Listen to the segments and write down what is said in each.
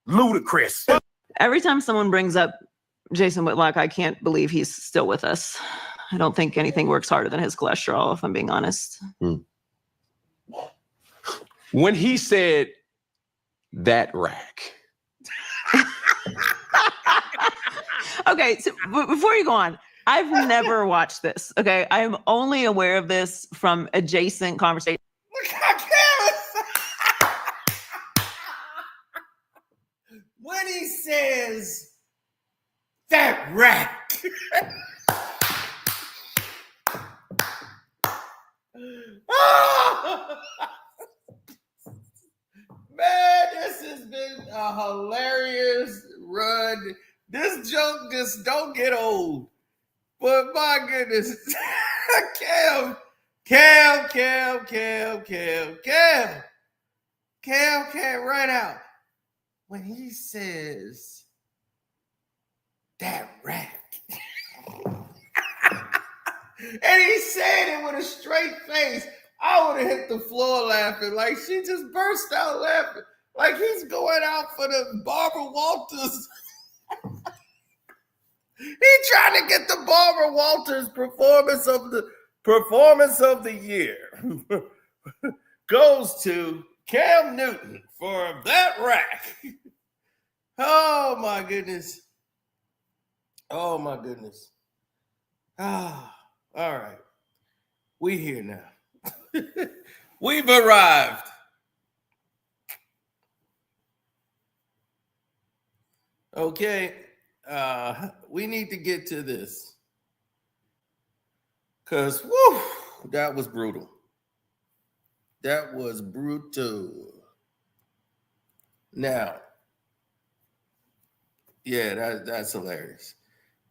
ludicrous. Every time someone brings up Jason Whitlock, I can't believe he's still with us. I don't think anything works harder than his cholesterol, if I'm being honest. When he said that rack. Okay, so before you go on, I've never watched this, okay? I am only aware of this from adjacent conversations. When he says that rack. Man, this has been a hilarious run. This joke just don't get old. But my goodness. Cam right out. When he says that rack. And he said it with a straight face. I would have hit the floor laughing. Like she just burst out laughing. Like he's going out for the Barbara Walters. He's trying to get the Barbara Walters performance of the year. Goes to Cam Newton for that rack. Oh my goodness. Oh my goodness. Ah, all right. We here now. We've arrived. Okay. We need to get to this. Because, whoo, that was brutal. That was brutal. Now, yeah, that's hilarious.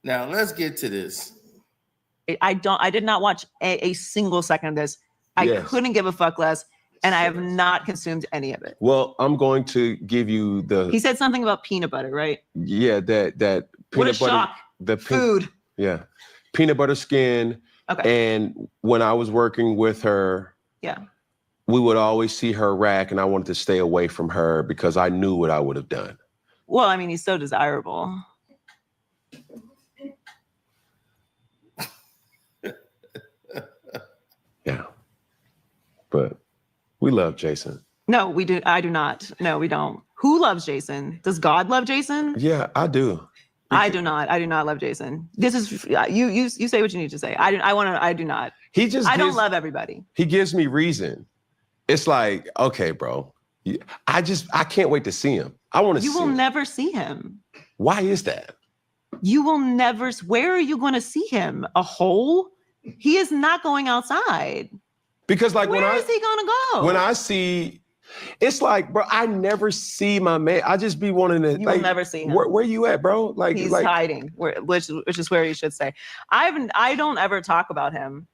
Now, let's get to this. I did not watch a single second of this. I couldn't give a fuck less, and I have not consumed any of it. Well, I'm going to give you the... He said something about peanut butter, right? Yeah, that peanut what a butter... shock. The food. Yeah. Peanut butter skin. Okay. And when I was working with her, we would always see her rack, and I wanted to stay away from her because I knew what I would have done. Well, I mean, he's so desirable. Yeah. But we love Jason. No, we do. I do not. No, we don't. Who loves Jason? Does God love Jason? Yeah, I do. I do not. I do not love Jason. This is you say what you need to say. I do not. I don't love everybody. He gives me reason. It's like, okay, bro. I can't wait to see him. I want to see him. You will never see him. Why is that? You will never. Where are you going to see him? A hole? He is not going outside. Because like where is he going to go? When I see, it's like, bro, I never see my man. I just be wanting to. You will never see him. Where you at, bro? Like he's hiding, which is where you should say. I don't ever talk about him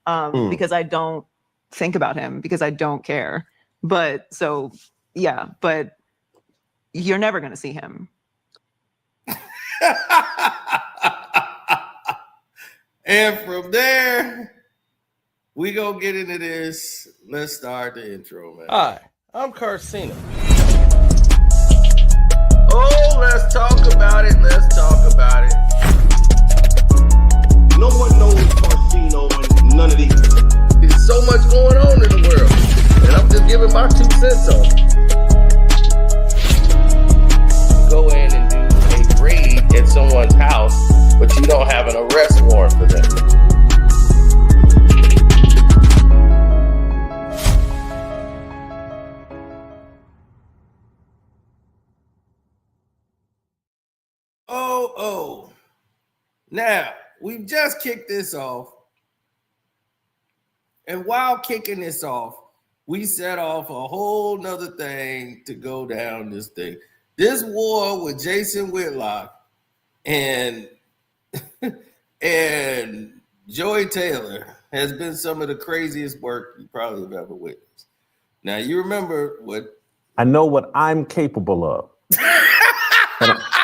because I don't think about him because I don't care. But so yeah, but you're never gonna see him. And from there, we gonna get into this. Let's start the intro, man. Hi, I'm Carcino. Oh, let's talk about it. Let's talk about it. No one knows Carcino and none of these. There's so much going on in the world, and I'm just giving my 2 cents on it. Go in and do a raid at someone's house, but you don't have an arrest warrant for them. Oh. Now, we've just kicked this off. And while kicking this off, we set off a whole nother thing to go down this thing. This war with Jason Whitlock and Joy Taylor has been some of the craziest work you probably have ever witnessed. Now, you remember what... I know what I'm capable of.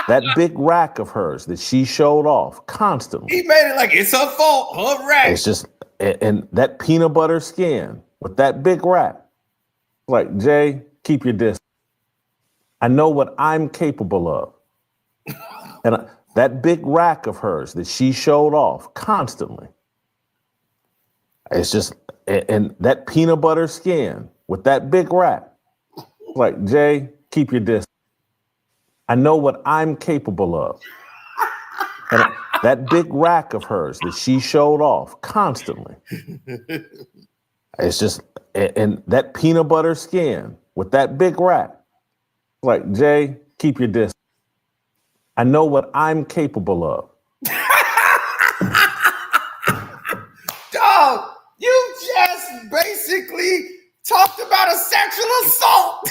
That big rack of hers that she showed off constantly. He made it like it's her fault, her rack. It's just, and that peanut butter skin with that big rack. Like, Jay, keep your distance. I know what I'm capable of. And that big rack of hers that she showed off constantly. It's just, and that peanut butter skin with that big rack. Like, Jay, keep your distance. I know what I'm capable of. And that big rack of hers that she showed off constantly. It's just, and that peanut butter skin with that big rack. Like, Jay, keep your distance. I know what I'm capable of. Dog, you just basically talked about a sexual assault.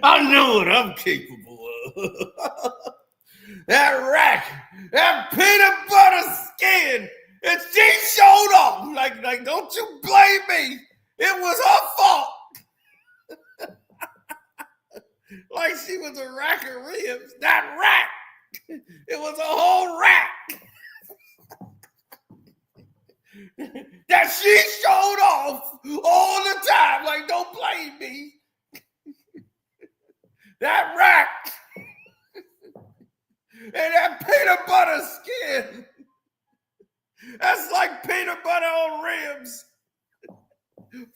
I know what I'm capable of. That rack, that peanut butter skin, and she showed off. Like, don't you blame me. It was her fault. Like she was a rack of ribs. That rack. It was a whole rack. That she showed off all the time. Like, don't blame me. That rack. And that peanut butter skin. That's like peanut butter on ribs.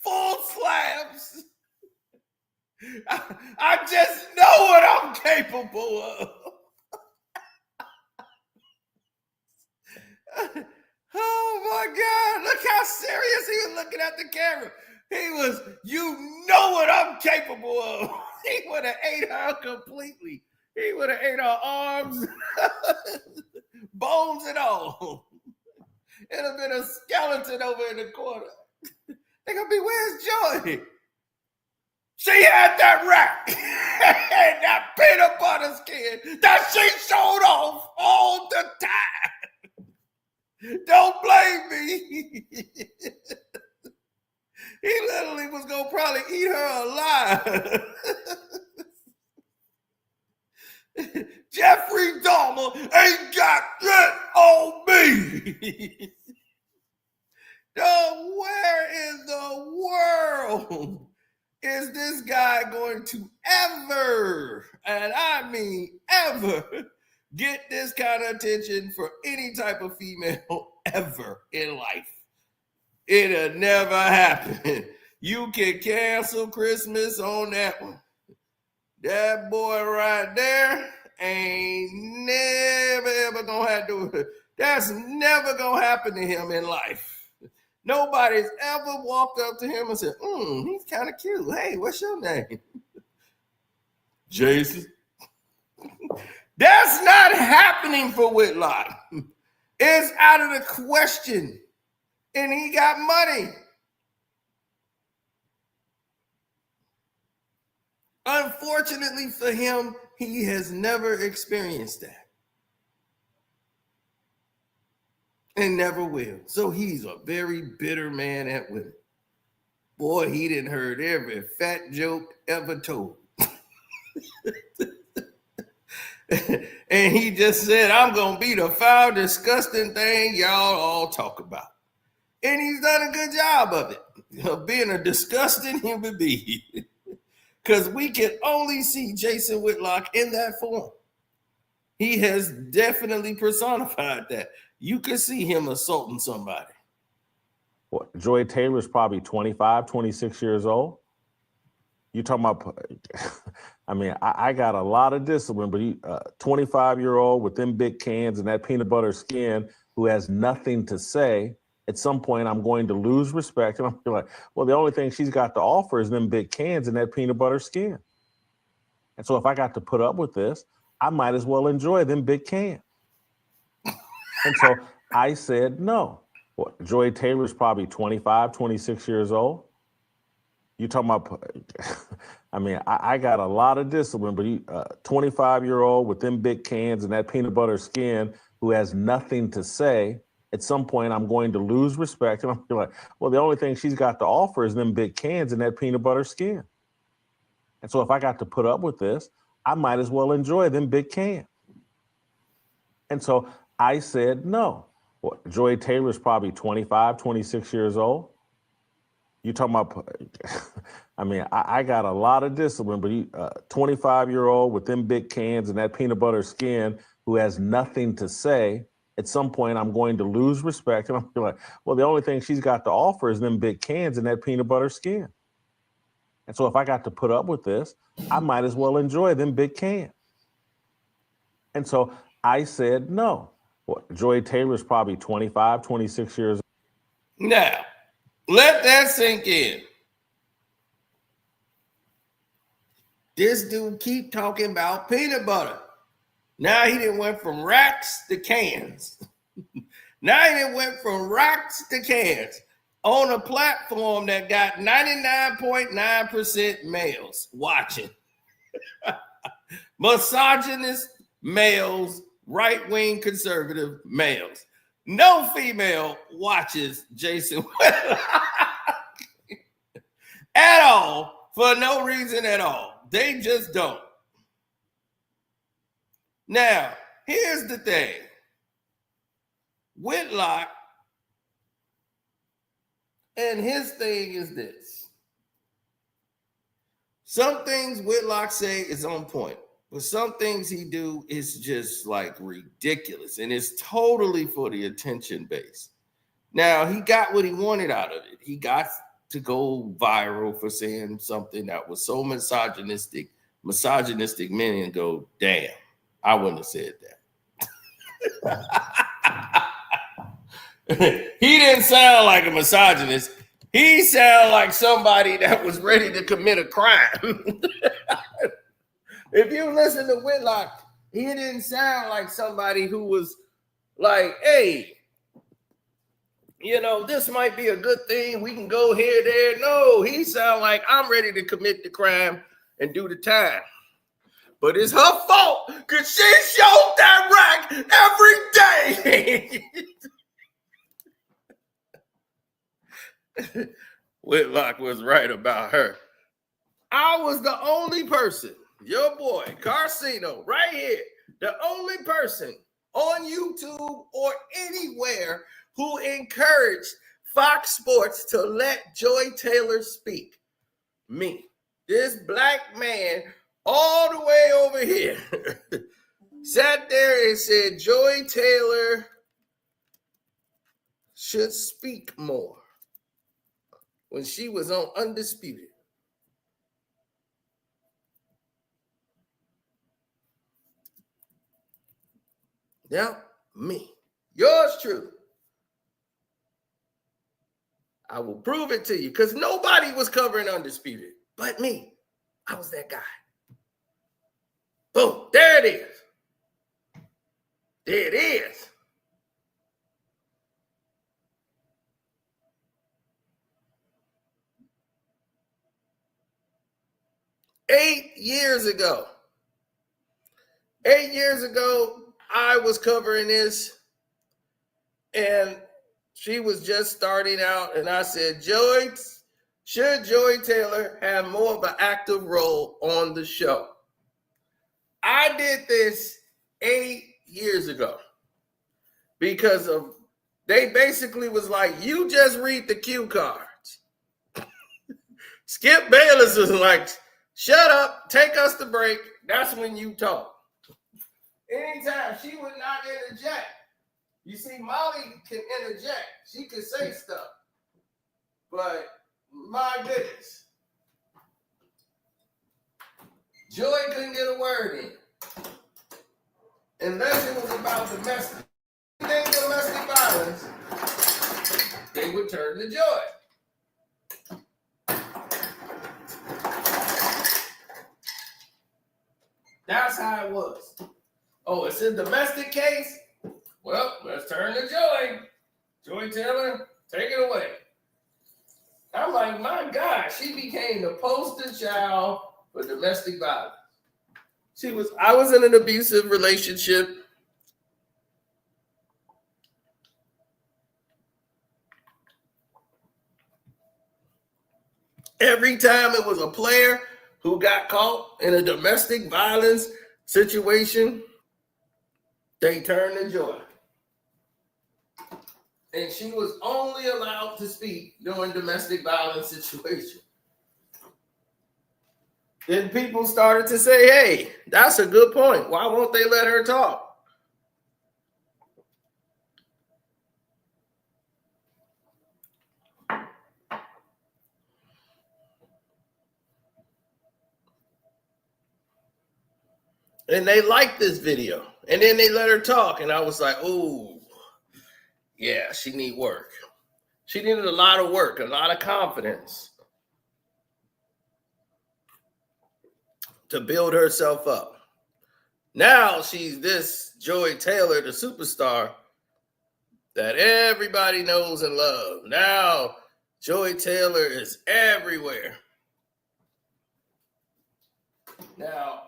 Full slabs. I just know what I'm capable of. Oh my God, look how serious he was looking at the camera. He was, you know what I'm capable of. He would have ate her completely. He would have ate her arms, bones and all. It'd have been a skeleton over in the corner. They're gonna be, where's Joy? She had that rack and that peanut butter skin that she showed off all the time. Don't blame me. He literally was gonna probably eat her alive. Jeffrey Dahmer ain't got that on me. No, where in the world is this guy going to ever, and I mean ever, get this kind of attention for any type of female ever in life? It'll never happen. You can cancel Christmas on that one. That boy right there ain't never ever gonna have to do it. That's never gonna happen to him in life. Nobody's ever walked up to him and said, he's kind of cute. Hey, what's your name? Jason. That's not happening for Whitlock. It's out of the question. And he got money. Unfortunately for him, he has never experienced that. And never will. So he's a very bitter man at women. Boy, he didn't heard every fat joke ever told. And he just said, I'm going to be the foul, disgusting thing y'all all talk about. And he's done a good job of it, of being a disgusting human being. Because we can only see Jason Whitlock in that form. He has definitely personified that. You could see him assaulting somebody. What, Joy Taylor's probably 25, 26 years old. You talking about, I mean, I got a lot of discipline, but he, 25-year-old with them big cans and that peanut butter skin who has nothing to say. At some point, I'm going to lose respect. And I'm like, well, the only thing she's got to offer is them big cans and that peanut butter skin. And so if I got to put up with this, I might as well enjoy them big cans. And so I said, no. What, Joy Taylor's probably 25, 26 years old. You talking about, I mean, I got a lot of discipline, but he, 25-year-old with them big cans and that peanut butter skin who has nothing to say. At some point, I'm going to lose respect. And I'm like, well, the only thing she's got to offer is them big cans and that peanut butter skin. And so if I got to put up with this, I might as well enjoy them big cans. And so I said, no. What, Joy Taylor's probably 25, 26 years old. You talking about? I mean, I got a lot of discipline, but you, 25-year-old with them big cans and that peanut butter skin, who has nothing to say. At some point, I'm going to lose respect, and I'm like, well, the only thing she's got to offer is them big cans and that peanut butter skin. And so, if I got to put up with this, I might as well enjoy them big cans. And so I said no. Well, Joy Taylor's probably 25, 26 years old. Now, let that sink in. This dude keep talking about peanut butter. Now he done went from racks to cans. Now he done went from racks to cans on a platform that got 99.9% males watching. Misogynist males, right-wing conservative males. No female watches Jason Whitlock at all, for no reason at all. They just don't. Now, here's the thing. Whitlock, and his thing is this. Some things Whitlock say is on point, but some things he do is just like ridiculous, and it's totally for the attention base. Now, he got what he wanted out of it. He got to go viral for saying something that was so misogynistic men go, damn, I wouldn't have said that. He didn't sound like a misogynist. He sounded like somebody that was ready to commit a crime. If you listen to Whitlock, he didn't sound like somebody who was like, hey, you know, this might be a good thing. We can go here, there. No, he sound like I'm ready to commit the crime and do the time. But it's her fault because she showed that rack every day. Whitlock was right about her. I was the only person, your boy, Carcino, right here, the only person on YouTube or anywhere who encouraged Fox Sports to let Joy Taylor speak. Me, this black man all the way over here, sat there and said Joy Taylor should speak more when she was on Undisputed. Yeah, me. Yours truly. I will prove it to you because nobody was covering Undisputed but me. I was that guy. Boom, there it is. There it is. Eight years ago, I was covering this, and she was just starting out, and I said, should Joy Taylor have more of an active role on the show? I did this 8 years ago because of, they basically was like, you just read the cue cards. Skip Bayless was like, shut up, take us to break. That's when you talk. Anytime she would not interject. You see, Molly can interject. She can say stuff. But my goodness. Joy couldn't get a word in. Unless it was about domestic violence, they would turn to Joy. That's how it was. Oh, it's a domestic case? Well, let's turn to Joy. Joy Taylor, take it away. I'm like, my God, she became the poster child for domestic violence. I was in an abusive relationship. Every time it was a player who got caught in a domestic violence situation, they turned to Joy. And she was only allowed to speak during domestic violence situations. Then people started to say, hey, that's a good point. Why won't they let her talk? And they liked this video. And then they let her talk. And I was like, oh, yeah, she need work. She needed a lot of work, a lot of confidence to build herself up. Now she's this Joy Taylor, the superstar that everybody knows and loves. Now Joy Taylor is everywhere. Now,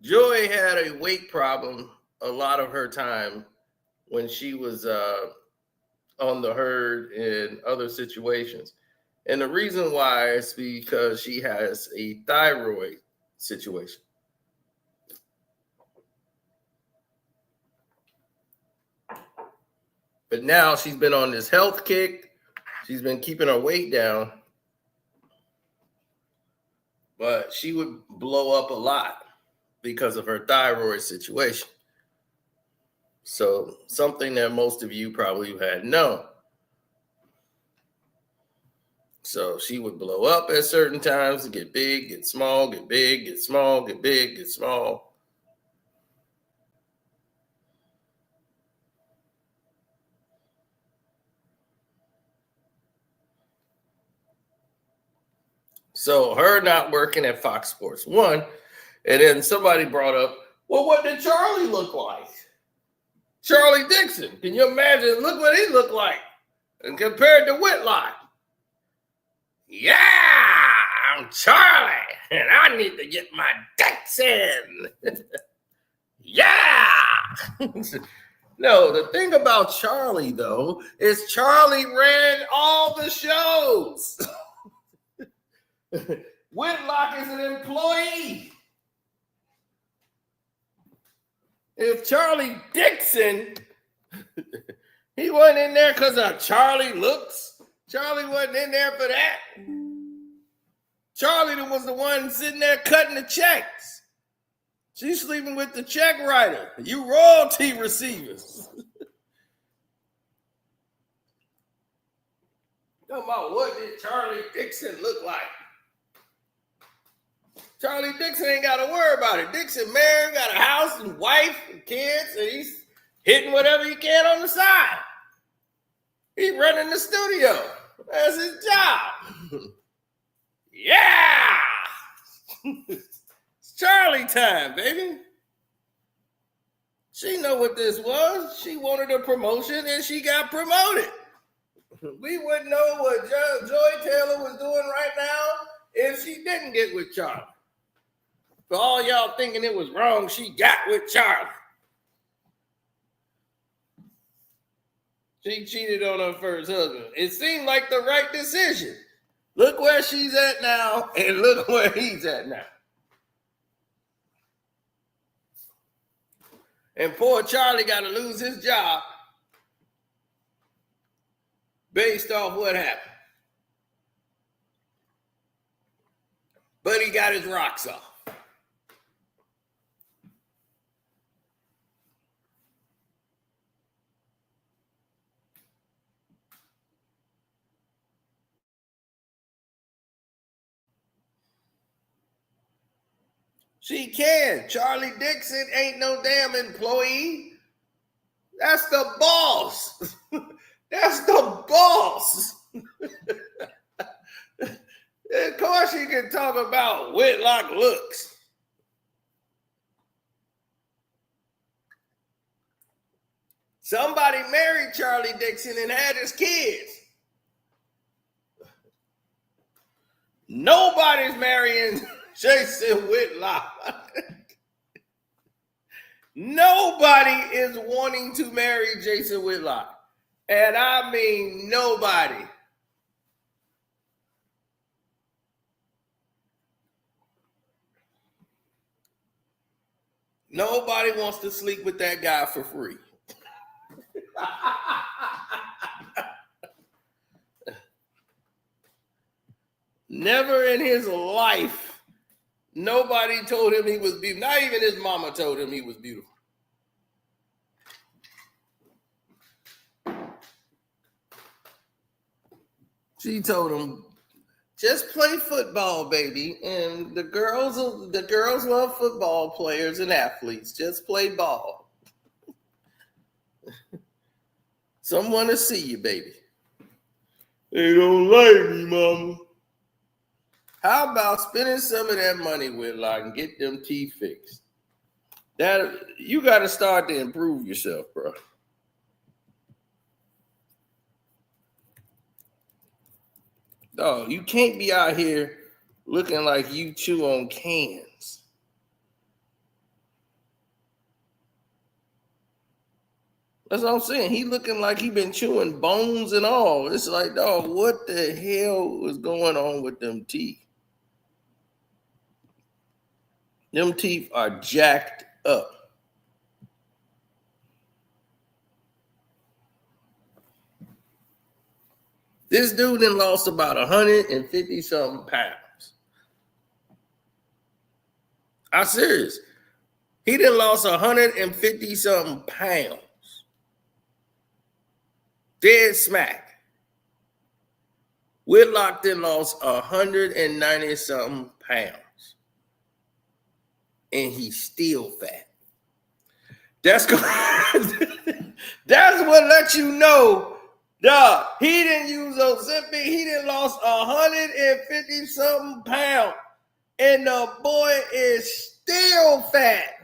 Joy had a weight problem a lot of her time when she was on the herd in other situations. And the reason why is because she has a thyroid situation. But now she's been on this health kick. She's been keeping her weight down. But she would blow up a lot because of her thyroid situation. So something that most of you probably had known. So she would blow up at certain times, get big, get small, get big, get small, get big, get small. So her not working at Fox Sports 1, and then somebody brought up, well, what did Charlie look like? Charlie Dixon. Can you imagine? Look what he looked like and compared to Whitlock. Yeah, I'm Charlie, and I need to get my Dixon. Yeah. No, the thing about Charlie, though, is Charlie ran all the shows. Whitlock is an employee. If Charlie Dixon, he wasn't in there because of Charlie looks. Charlie wasn't in there for that. Charlie was the one sitting there cutting the checks. She's sleeping with the check writer. You royalty receivers. Talking about what did Charlie Dixon look like? Charlie Dixon ain't got to worry about it. Dixon married, got a house and wife and kids, and he's hitting whatever he can on the side. He's running the studio. That's his job. Yeah! It's Charlie time, baby. She know what this was. She wanted a promotion, and she got promoted. We wouldn't know what Joy Taylor was doing right now if she didn't get with Charlie. For all y'all thinking it was wrong, she got with Charlie. She cheated on her first husband. It seemed like the right decision. Look where she's at now, and look where he's at now. And poor Charlie got to lose his job based off what happened. But he got his rocks off. She can. Charlie Dixon ain't no damn employee. That's the boss. That's the boss. Of course you can talk about Whitlock looks. Somebody married Charlie Dixon and had his kids. Nobody's marrying Jason Whitlock. Nobody is wanting to marry Jason Whitlock. And I mean nobody. Nobody wants to sleep with that guy for free. Never in his life, nobody told him he was beautiful. Not even his mama told him he was beautiful. She told him, just play football, baby. And the girls love football players and athletes. Just play ball. Someone to see you, baby. They don't like me, mama. How about spending some of that money, Whitlock, and get them teeth fixed? That you got to start to improve yourself, bro. Oh, you can't be out here looking like you chew on cans. That's what I'm saying. He looking like he been chewing bones and all. It's like, dog, what the hell is going on with them teeth? Them teeth are jacked up. This dude then lost about 150 something pounds. I'm serious. He done lost 150 something pounds. Dead smack. Whitlock then lost 190 something pounds. And he's still fat. That's what lets you know. Dog, he didn't use Ozempic. He done lost 150 something pounds. And the boy is still fat.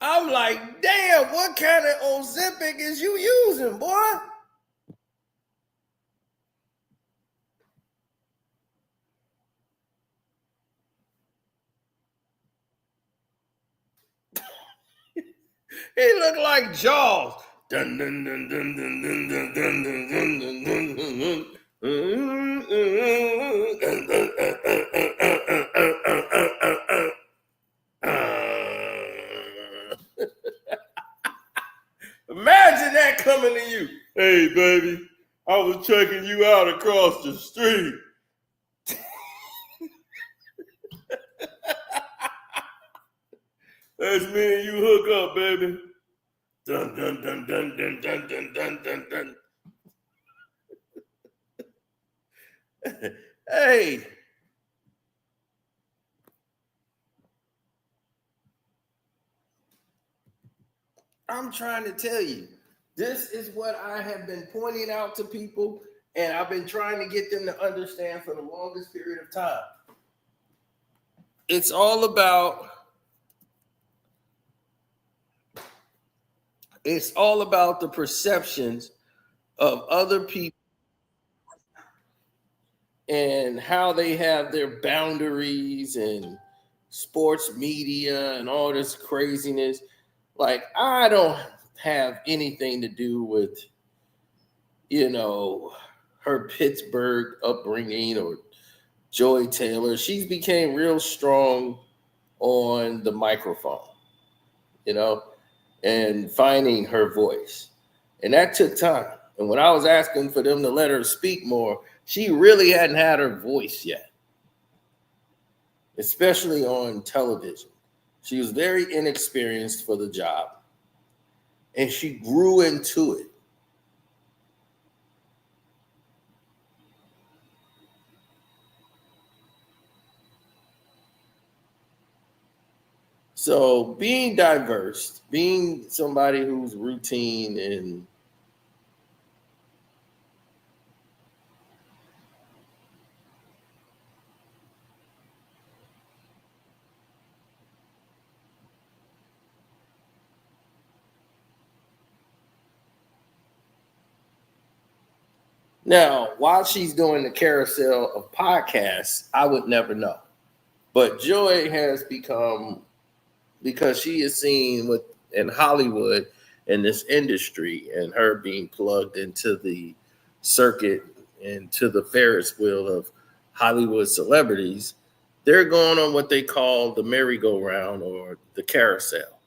I'm like, damn, what kind of Ozempic is you using, boy? He looked like Jaws. Dun, dun, dun, dun, dun, dun, dun, dun, dun, dun, dun, dun. Imagine that coming to you. Hey, baby, I was checking you out across the street. That's me and you hook up, baby. Dun, dun, dun, dun, dun, dun, dun, dun, dun, dun. Hey. I'm trying to tell you, this is what I have been pointing out to people, and I've been trying to get them to understand for the longest period of time. It's all about the perceptions of other people and how they have their boundaries and sports media and all this craziness. Like, I don't have anything to do with, her Pittsburgh upbringing or Joy Taylor. She's became real strong on the microphone, and finding her voice. And that took time. And when I was asking for them to let her speak more, she really hadn't had her voice yet, especially on television. She was very inexperienced for the job, and she grew into it. So being diverse, being somebody who's routine and now, while she's doing the carousel of podcasts, I would never know. But Joy has become, because she is seen in Hollywood in this industry and her being plugged into the circuit and to the Ferris wheel of Hollywood celebrities, they're going on what they call the merry-go-round or the carousel,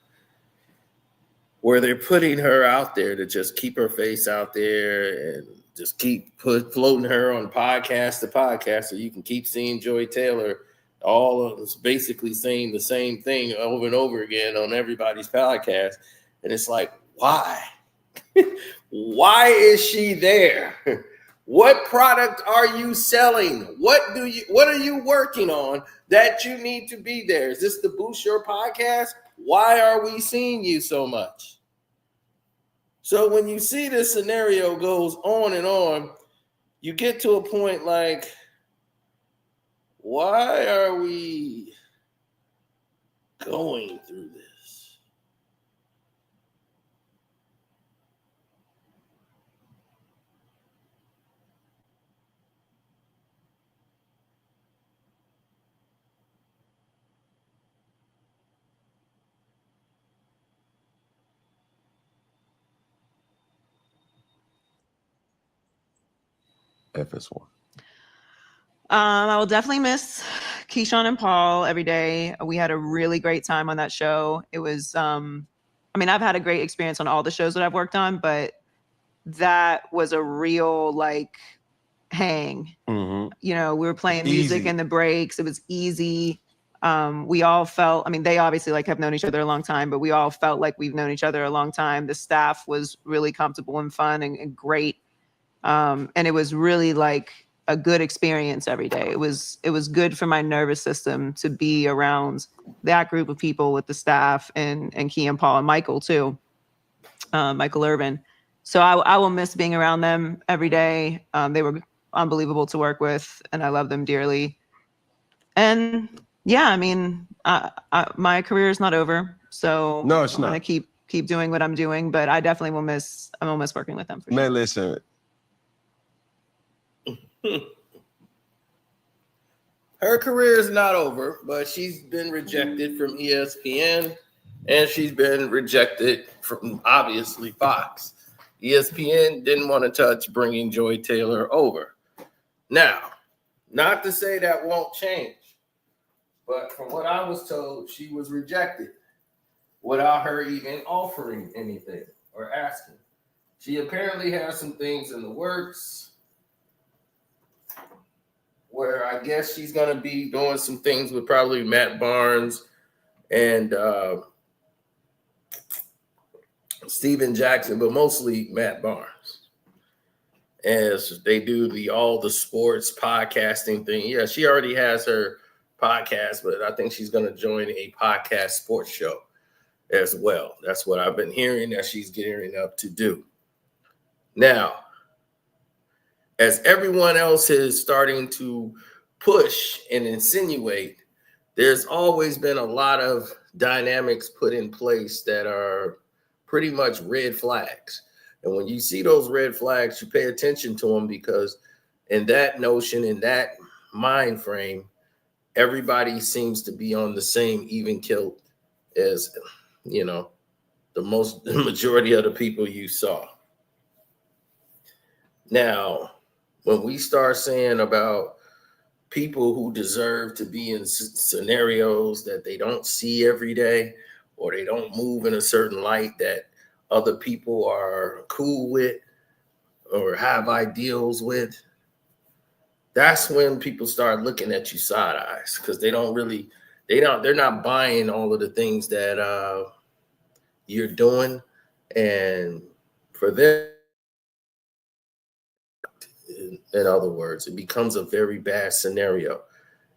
where they're putting her out there to just keep her face out there and just keep floating her on podcast to podcast, so you can keep seeing Joy Taylor all of us basically saying the same thing over and over again on everybody's podcast. And it's like, why? Why is she there? What product are you selling? What are you working on that you need to be there? Is this to boost your podcast? Why are we seeing you so much? So when you see this scenario goes on and on, you get to a point like, why are we going through this? FS1. I will definitely miss Keyshawn and Paul every day. We had a really great time on that show. It was, I mean, I've had a great experience on all the shows that I've worked on, but that was a real like hang. Mm-hmm. You know, we were playing music in the breaks. It was easy. We all felt, I mean, they obviously like have known each other a long time, but we all felt like we've known each other a long time. The staff was really comfortable and fun and great. And it was really like a good experience every day. It was good for my nervous system to be around that group of people with the staff and Key and Paul and Michael too, Michael Irvin. So I will miss being around them every day. They were unbelievable to work with, and I love them dearly. And yeah, I mean, my career is not over, so no, it's I'm not. gonna keep doing what I'm doing. But I definitely will miss. I will miss working with them. For Man, sure. listen. Her career is not over, but she's been rejected from ESPN, and she's been rejected from obviously Fox. ESPN didn't want to touch bringing Joy Taylor over. Now, not to say that won't change, but from what I was told, she was rejected without her even offering anything or asking. She apparently has some things in the works where I guess she's going to be doing some things with probably Matt Barnes and Steven Jackson, but mostly Matt Barnes, as they do all the sports podcasting thing. Yeah, she already has her podcast, but I think she's going to join a podcast sports show as well. That's what I've been hearing that she's gearing up to do. Now, as everyone else is starting to push and insinuate, there's always been a lot of dynamics put in place that are pretty much red flags. And when you see those red flags, you pay attention to them, because in that notion, in that mind frame, everybody seems to be on the same even kilt as, you know, the majority of the people you saw. Now, when we start saying about people who deserve to be in scenarios that they don't see every day, or they don't move in a certain light that other people are cool with or have ideals with, that's when people start looking at you side eyes, because they're not buying all of the things that you're doing. And for them, in other words, it becomes a very bad scenario.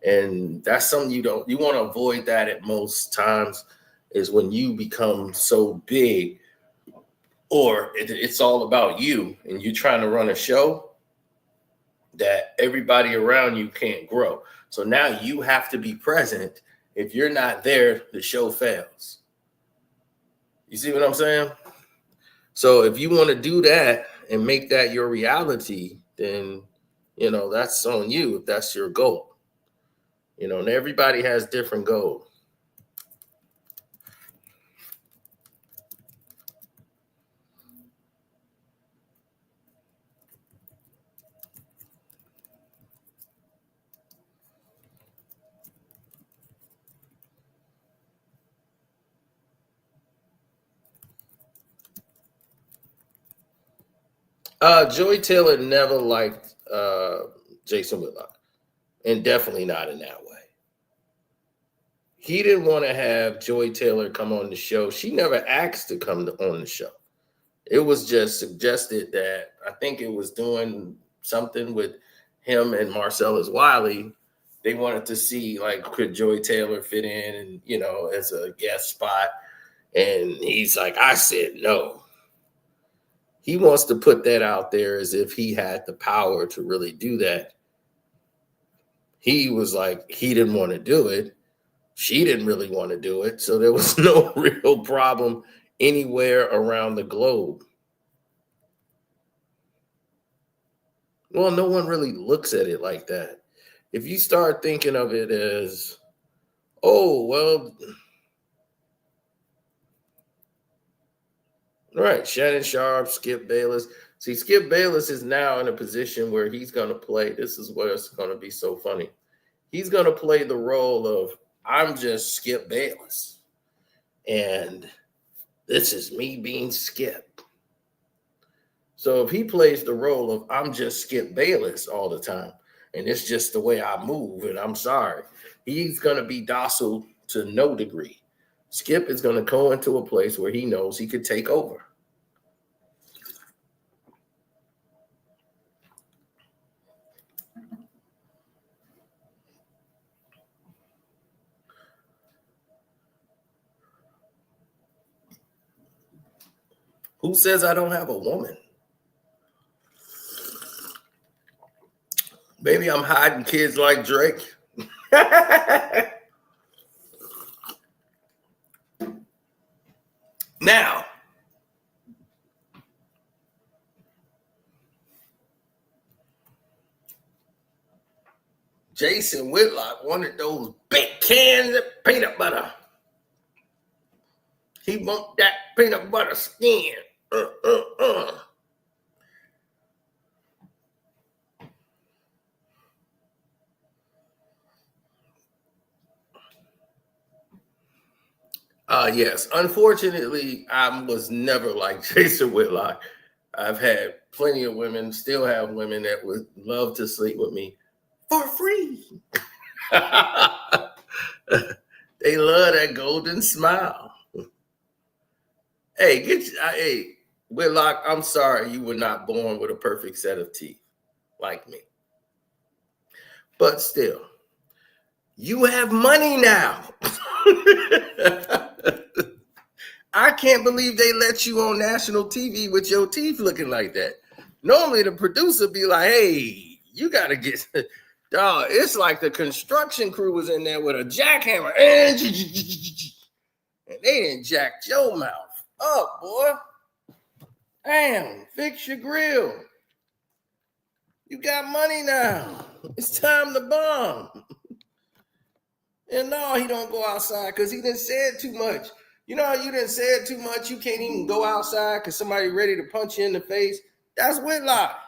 And that's something you want to avoid. That at most times is when you become so big, or it's all about you and you're trying to run a show that everybody around you can't grow. So now you have to be present. If you're not there, the show fails. You see what I'm saying? So if you want to do that and make that your reality, then, you know, that's on you if that's your goal. You know, and everybody has different goals. Joy Taylor never liked Jason Whitlock, and definitely not in that way. He didn't want to have Joy Taylor come on the show. She never asked to come on the show. It was just suggested that I think it was doing something with him and Marcellus Wiley. They wanted to see, like, could Joy Taylor fit in and, you know, as a guest spot. And he's like, I said no. He wants to put that out there as if he had the power to really do that. He was like, he didn't want to do it. She didn't really want to do it. So there was no real problem anywhere around the globe. Well, no one really looks at it like that. If you start thinking of it as, oh, well, all right, Shannon Sharp, Skip Bayless. See, Skip Bayless is now in a position where he's going to play. This is where it's going to be so funny. He's going to play the role of, I'm just Skip Bayless. And this is me being Skip. So if he plays the role of, I'm just Skip Bayless all the time, and it's just the way I move, and I'm sorry, he's going to be docile to no degree. Skip is going to go into a place where he knows he could take over. Who says I don't have a woman? Maybe I'm hiding kids like Drake. Now, Jason Whitlock wanted those big cans of peanut butter. He want that peanut butter skin. Yes, unfortunately, I was never like Jason Whitlock. I've had plenty of women, still have women that would love to sleep with me for free. They love that golden smile. Hey, Whitlock, I'm sorry you were not born with a perfect set of teeth like me. But still, you have money now. I can't believe they let you on national TV with your teeth looking like that. Normally the producer be like, hey, you got to get, dog, it's like the construction crew was in there with a jackhammer. And they didn't jack your mouth up, boy. Damn, fix your grill. You got money now. It's time to bomb. And no, he don't go outside because he done said too much. You know, you done said too much. You can't even go outside because somebody ready to punch you in the face. That's Whitlock.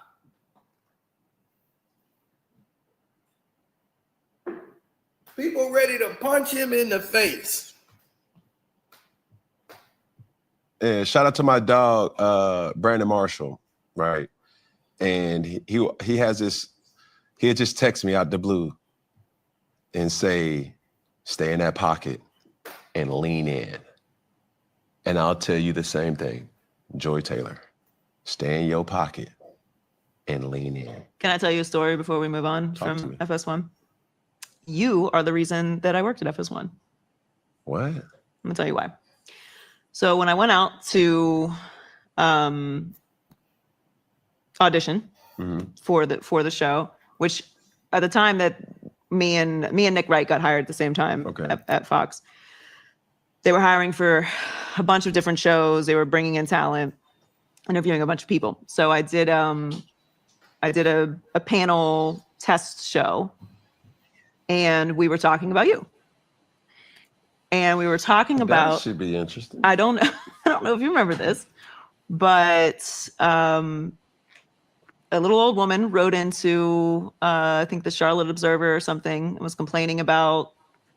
People ready to punch him in the face. And shout out to my dog, Brandon Marshall, right? And he has this, he'll just text me out the blue and say, stay in that pocket and lean in. And I'll tell you the same thing, Joy Taylor, stay in your pocket and lean in. Can I tell you a story before we move on from FS1? You are the reason that I worked at FS1. What? I'm gonna tell you why. So when I went out to audition for the show, which at the time that me and Nick Wright got hired at the same time at Fox, they were hiring for a bunch of different shows. They were bringing in talent, interviewing a bunch of people. So I did a panel test show, and we were talking about you. And we were talking about, that should be interesting. I don't know if you remember this, but a little old woman wrote into I think the Charlotte Observer or something and was complaining about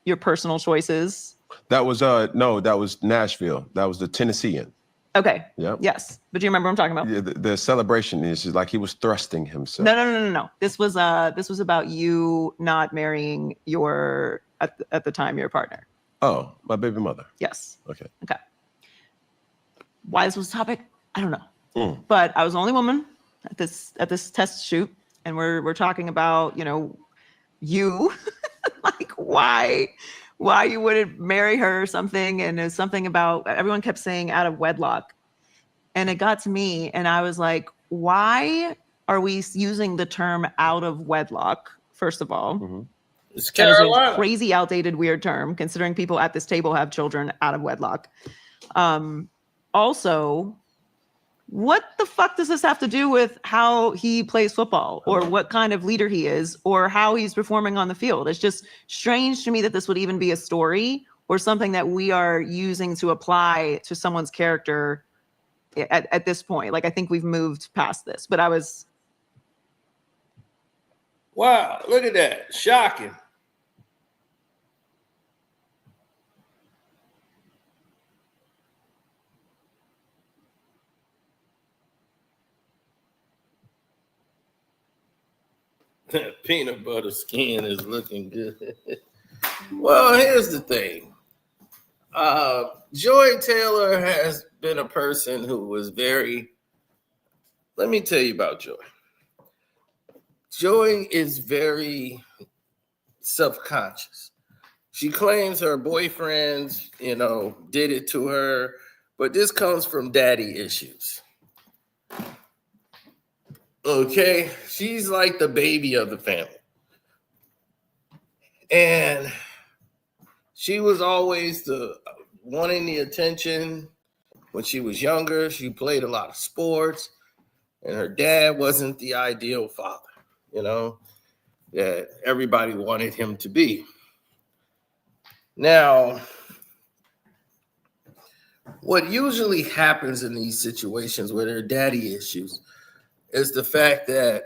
your personal choices. That was no, that was Nashville. That was the Tennessean. Okay. Yep. Yes. But do you remember what I'm talking about? Yeah, the celebration is just like he was thrusting himself. No. This was about you not marrying your at the time your partner. Oh, my baby mother. Yes. Okay. Okay. Why this was a topic, I don't know. Mm. But I was the only woman at this test shoot, and we're talking about, you know, you like why you wouldn't marry her or something, and there's something about everyone kept saying out of wedlock. And it got to me, and I was like, why are we using the term out of wedlock, first of all? Mm-hmm. It's That is Carolina. a crazy, outdated, weird term, considering people at this table have children out of wedlock. Also, what the fuck does this have to do with how he plays football or what kind of leader he is or how he's performing on the field? It's just strange to me that this would even be a story or something that we are using to apply to someone's character at this point. Like, I think we've moved past this, but I was. Wow, look at that. Shocking. That peanut butter skin is looking good. Well, here's the thing. Joy Taylor has been a person who was very. Let me tell you about Joy. Joy is very self-conscious. She claims her boyfriends, you know, did it to her, but this comes from daddy issues. Okay, she's like the baby of the family. And she was always wanting the attention. When she was younger, she played a lot of sports, and her dad wasn't the ideal father, you know, that everybody wanted him to be. Now, what usually happens in these situations where there are daddy issues is the fact that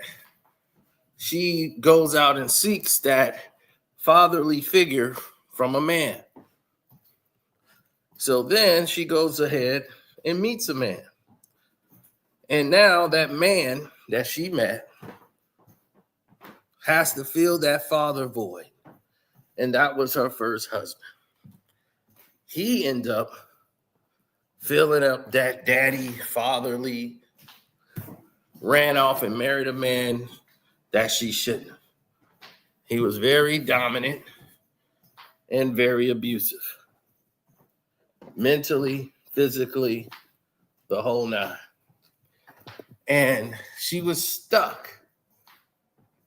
she goes out and seeks that fatherly figure from a man. So then she goes ahead and meets a man. And now that man that she met has to fill that father void. And that was her first husband. He ended up filling up that daddy, fatherly, ran off and married a man that she shouldn't have. He was very dominant and very abusive. Mentally, physically, the whole nine. And she was stuck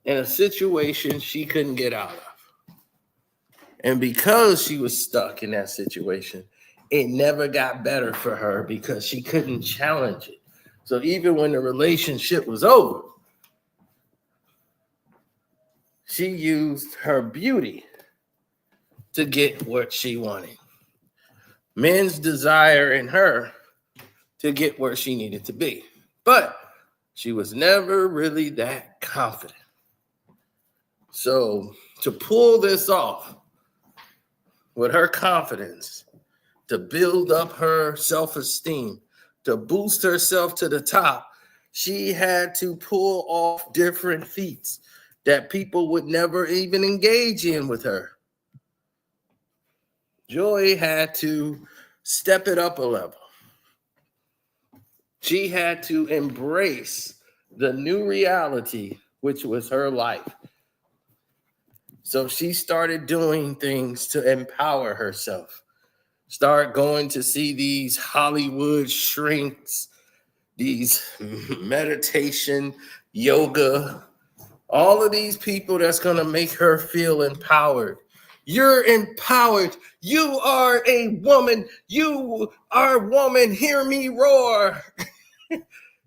in a situation she couldn't get out of. And because she was stuck in that situation, it never got better for her because she couldn't challenge it. So even when the relationship was over, she used her beauty to get what she wanted. Men's desire in her to get where she needed to be. But she was never really that confident. So to pull this off with her confidence, to build up her self-esteem, to boost herself to the top, she had to pull off different feats that people would never even engage in with her. Joy had to step it up a level. She had to embrace the new reality, which was her life. So she started doing things to empower herself. Start going to see these Hollywood shrinks, these meditation, yoga, all of these people that's going to make her feel empowered. You're empowered. You are a woman. You are a woman. Hear me roar.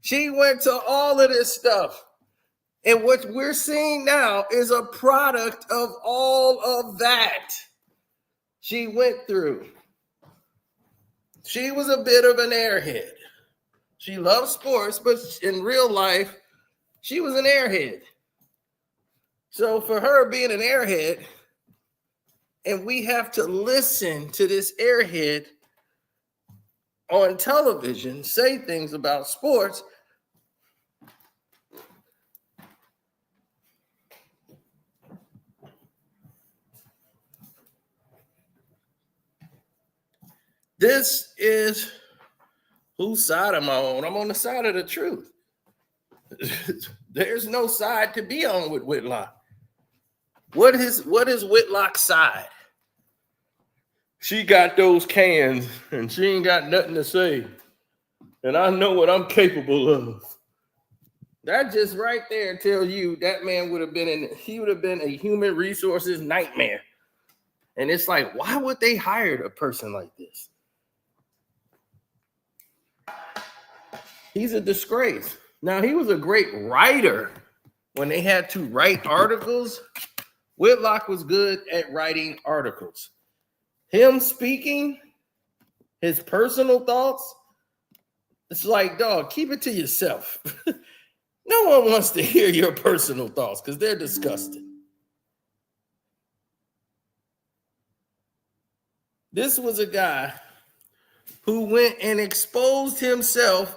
She went to all of this stuff. And what we're seeing now is a product of all of that she went through. She was a bit of an airhead. She loved sports, but in real life, she was an airhead. So for her being an airhead, and we have to listen to this airhead on television say things about sports, this is whose side am I on? I'm on the side of the truth. There's no side to be on with Whitlock. What is Whitlock's side? She got those cans and she ain't got nothing to say. And I know what I'm capable of. That just right there tells you that man would have been a human resources nightmare. And it's like, why would they hire a person like this? He's a disgrace. Now, he was a great writer when they had to write articles. Whitlock was good at writing articles. Him speaking his personal thoughts, it's like, dog, keep it to yourself. No one wants to hear your personal thoughts because they're disgusting. This was a guy who went and exposed himself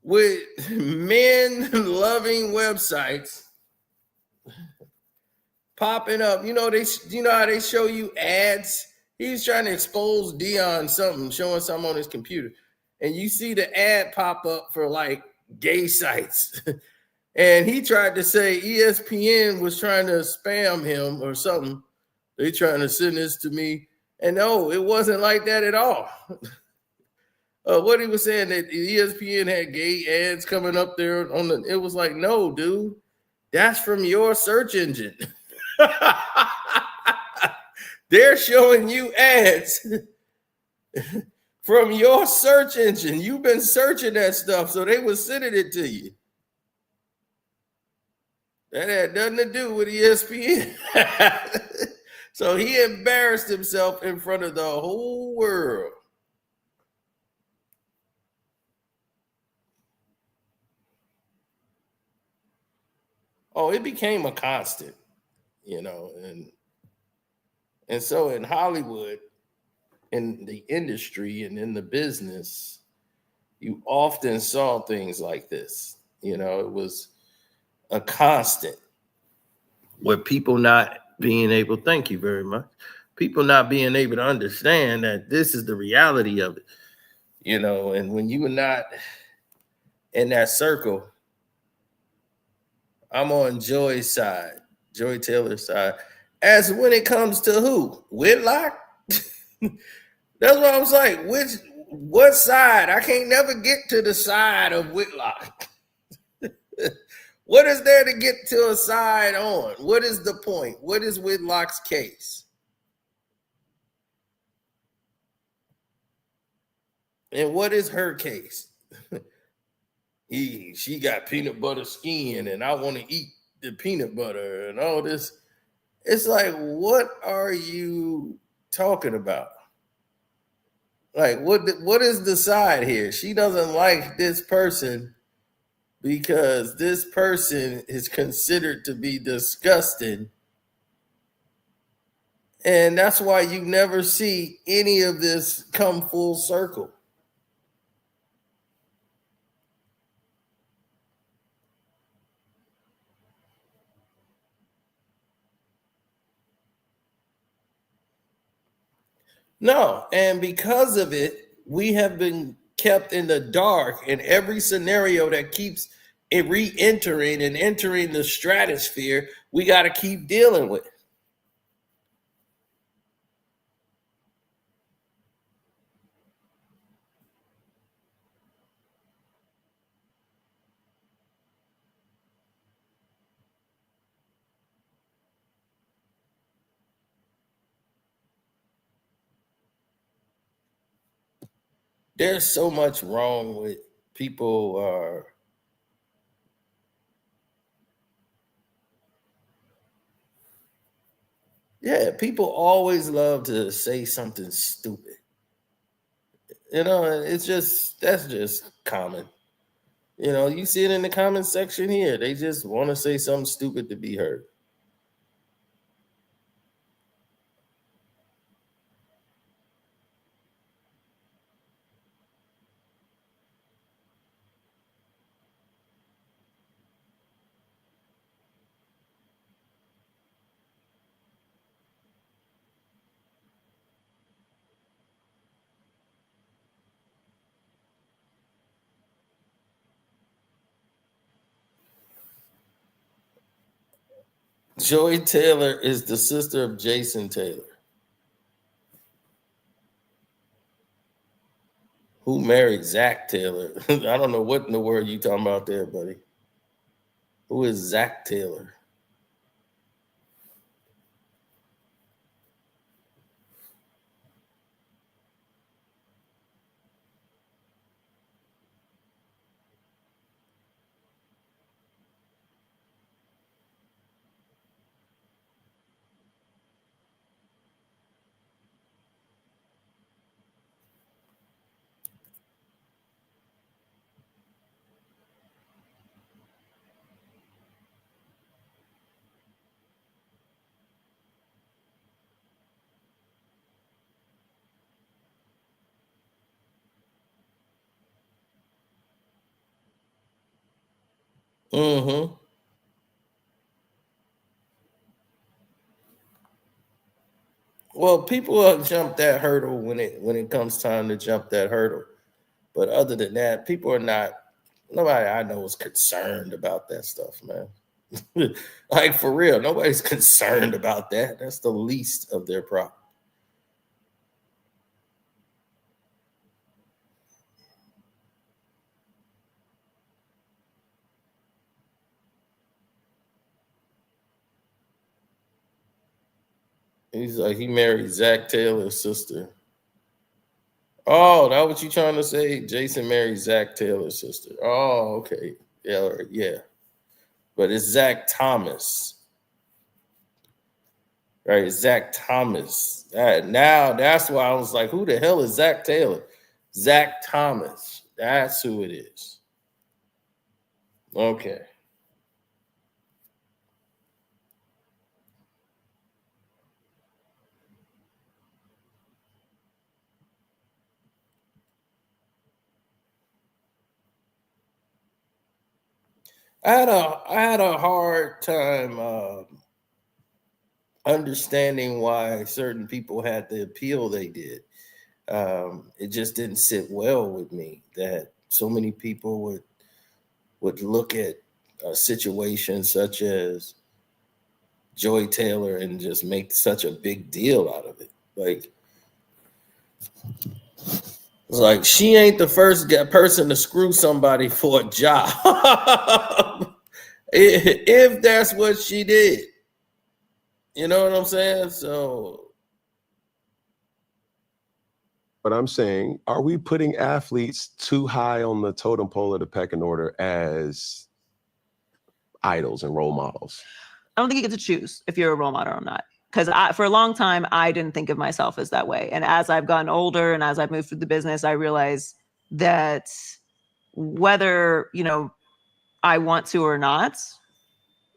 with men-loving websites popping up. You know how they show you ads? He's trying to expose Dion something, showing something on his computer. And you see the ad pop up for like gay sites. And he tried to say ESPN was trying to spam him or something. They trying to send this to me. And no, it wasn't like that at all. What he was saying, that ESPN had gay ads coming up there it was like, no, dude, that's from your search engine. They're showing you ads from your search engine. You've been searching that stuff, so they were sending it to you. That had nothing to do with ESPN. So he embarrassed himself in front of the whole world. Oh, it became a constant, and so in Hollywood, in the industry and in the business, you often saw things like this. It was a constant with people not being able, thank you very much, people not being able to understand that this is the reality of it, and when you were not in that circle, I'm on Joy's side, Joy Taylor's side. As when it comes to who? Whitlock? That's what I was like. What side? I can't never get to the side of Whitlock. What is there to get to a side on? What is the point? What is Whitlock's case? And what is her case? She got peanut butter skin and I want to eat the peanut butter and all this. It's like, what are you talking about? Like, what is the side here? She doesn't like this person because this person is considered to be disgusting. And that's why you never see any of this come full circle. No, and because of it, we have been kept in the dark in every scenario that keeps it re-entering and entering the stratosphere. We got to keep dealing with. There's so much wrong with people people always love to say something stupid. That's just common. You see it in the comment section here. They just want to say something stupid to be heard. Joy Taylor is the sister of Jason Taylor. Who married Zach Taylor? I don't know what in the world you talking about there, buddy. Who is Zach Taylor? Mm-hmm. Well, people jump that hurdle when it comes time to jump that hurdle. But other than that, people are not. Nobody I know is concerned about that stuff, man. Like for real, nobody's concerned about that. That's the least of their problem. He's like, he married Zach Taylor's sister. Oh, that what you trying to say? Jason married Zach Taylor's sister. Oh, okay. Yeah, yeah. But it's Zach Thomas. Right, Zach Thomas. Now that's why I was like, who the hell is Zach Taylor? Zach Thomas. That's who it is. Okay. I had a hard time understanding why certain people had the appeal they did. It just didn't sit well with me that so many people would look at a situation such as Joy Taylor and just make such a big deal out of it. Like, it's like she ain't the first person to screw somebody for a job. If that's what she did. You know what I'm saying? So, but I'm saying, are we putting athletes too high on the totem pole of the pecking order as idols and role models? I don't think you get to choose if you're a role model or not. Because for a long time, I didn't think of myself as that way. And as I've gotten older and as I've moved through the business, I realized that whether, I want to or not,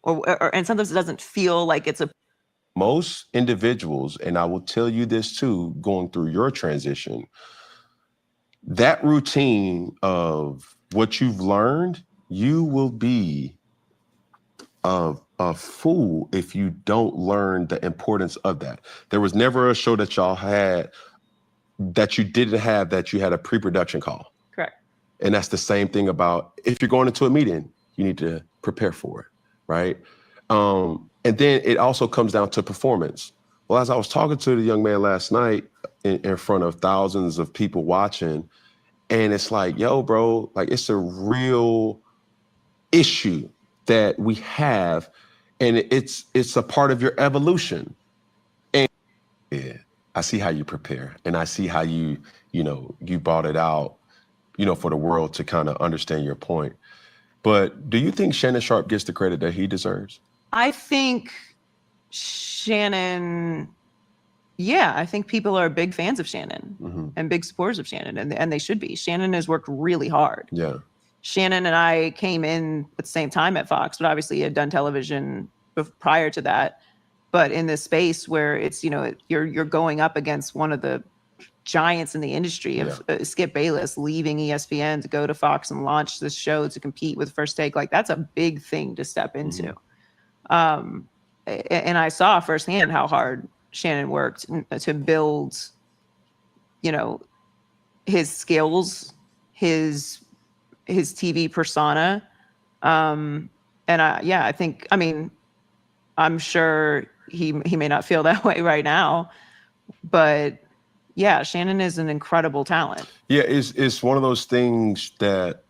and sometimes it doesn't feel like it's a. Most individuals, and I will tell you this too, going through your transition, that routine of what you've learned, you will be a fool if you don't learn the importance of that. There was never a show that y'all had that you didn't have that you had a pre-production call. Correct. And that's the same thing about if you're going into a meeting, you need to prepare for it, right? And then it also comes down to performance. Well, as I was talking to the young man last night in front of thousands of people watching, and it's like, yo, bro, like it's a real issue that we have, and it's a part of your evolution. And yeah, I see how you prepare, and I see how you brought it out, for the world to kind of understand your point. But do you think Shannon Sharpe gets the credit that he deserves? I think Shannon, I think people are big fans of Shannon and big supporters of Shannon, and they should be. Shannon has worked really hard. Yeah. Shannon and I came in at the same time at Fox, but obviously had done television prior to that. But in this space where it's, you're going up against one of the giants in the industry of Skip Bayless leaving ESPN to go to Fox and launch this show to compete with First Take, like that's a big thing to step into. And I saw firsthand how hard Shannon worked to build, his skills, his TV persona. And I think, I'm sure he may not feel that way right now, but yeah, Shannon is an incredible talent. Yeah, it's one of those things that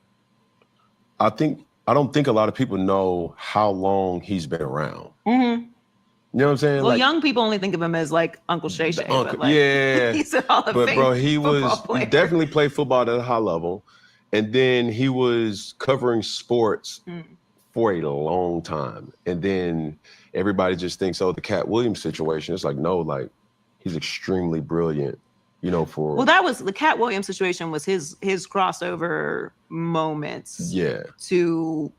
I don't think a lot of people know how long he's been around. Mm-hmm. You know what I'm saying? Well, young people only think of him as like Uncle Shay Shay, but like, yeah, he's a Hall of but Fame bro, he player. definitely played football at a high level, and then he was covering sports for a long time, and then everybody just thinks, oh, the Cat Williams situation. It's like, no, like he's extremely brilliant. You know, well, that was the Cat Williams situation was his crossover moments. Yeah. To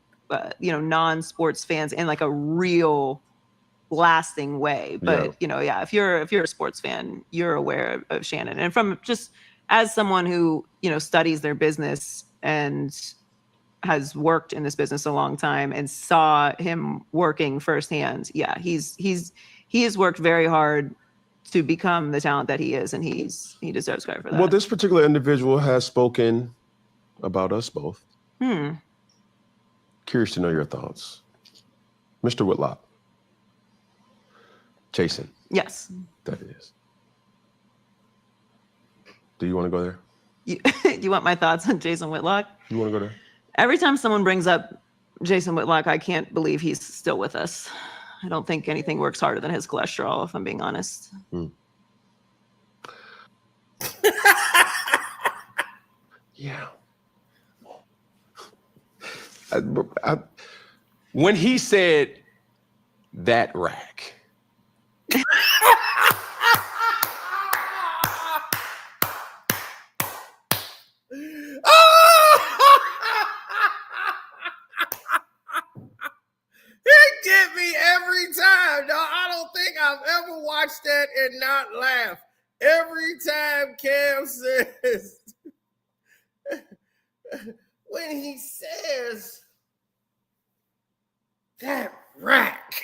non-sports fans in like a real lasting way. But if you're a sports fan, you're aware of Shannon. And from just as someone who studies their business and has worked in this business a long time and saw him working firsthand, he has worked very hard to become the talent that he is, and he deserves credit for that. Well, this particular individual has spoken about us both. Curious to know your thoughts. Mr. Whitlock. Jason. Yes. That is. Do you want to go there? You want my thoughts on Jason Whitlock? You want to go there? Every time someone brings up Jason Whitlock, I can't believe he's still with us. I don't think anything works harder than his cholesterol, if I'm being honest. Yeah. When he said that rack. Get me every time. No, I don't think I've ever watched that and not laugh. Every time Cam says, when he says that rack,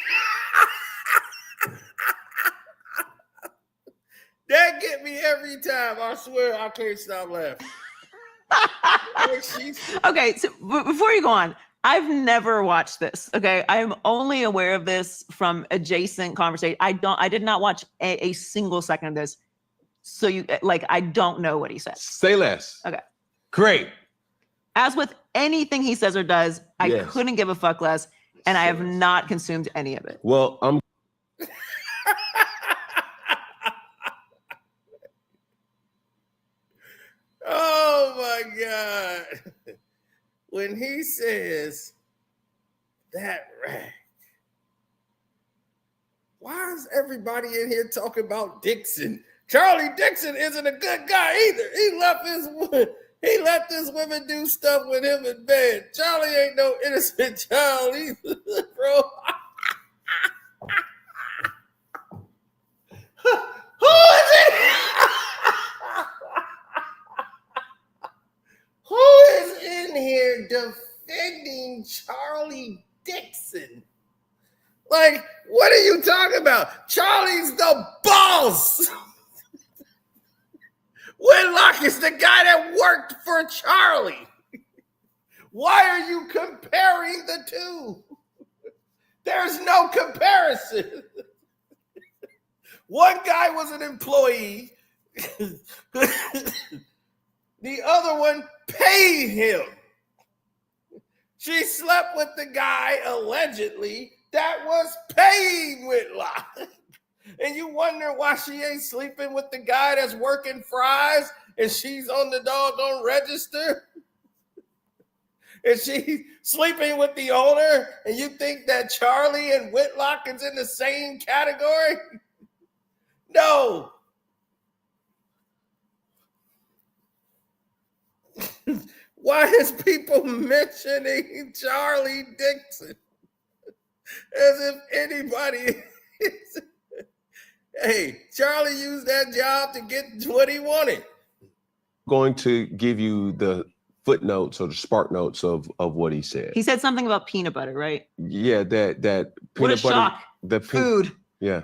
that get me every time. I swear I can't stop laughing. Okay, so before you go on, I've never watched this. Okay, I'm only aware of this from adjacent conversation. I did not watch a single second of this. So I don't know what he said. Say less. Okay. Great. As with anything he says or does, I couldn't give a fuck less, and I have not consumed any of it. Well, Oh my God. When he says that rack, why is everybody in here talking about Dixon? Charlie Dixon isn't a good guy either. He let this woman do stuff with him in bed. Charlie ain't no innocent child either, bro. Who is it? Who is in here defending Charlie Dixon? Like, what are you talking about? Charlie's the boss. Whitlock is the guy that worked for Charlie. Why are you comparing the two? There's no comparison. One guy was an employee. The other one paid him. She slept with the guy, allegedly, that was paying Whitlock. And you wonder why she ain't sleeping with the guy that's working fries and she's on the doggone register? And she's sleeping with the owner, and you think that Charlie and Whitlock is in the same category? No. Why is people mentioning Charlie Dixon as if anybody is? Hey, Charlie used that job to get what he wanted. Going to give you the footnotes or the spark notes of what he said. He said something about peanut butter, right? Yeah, that peanut what a butter. Shock. The Food. Yeah,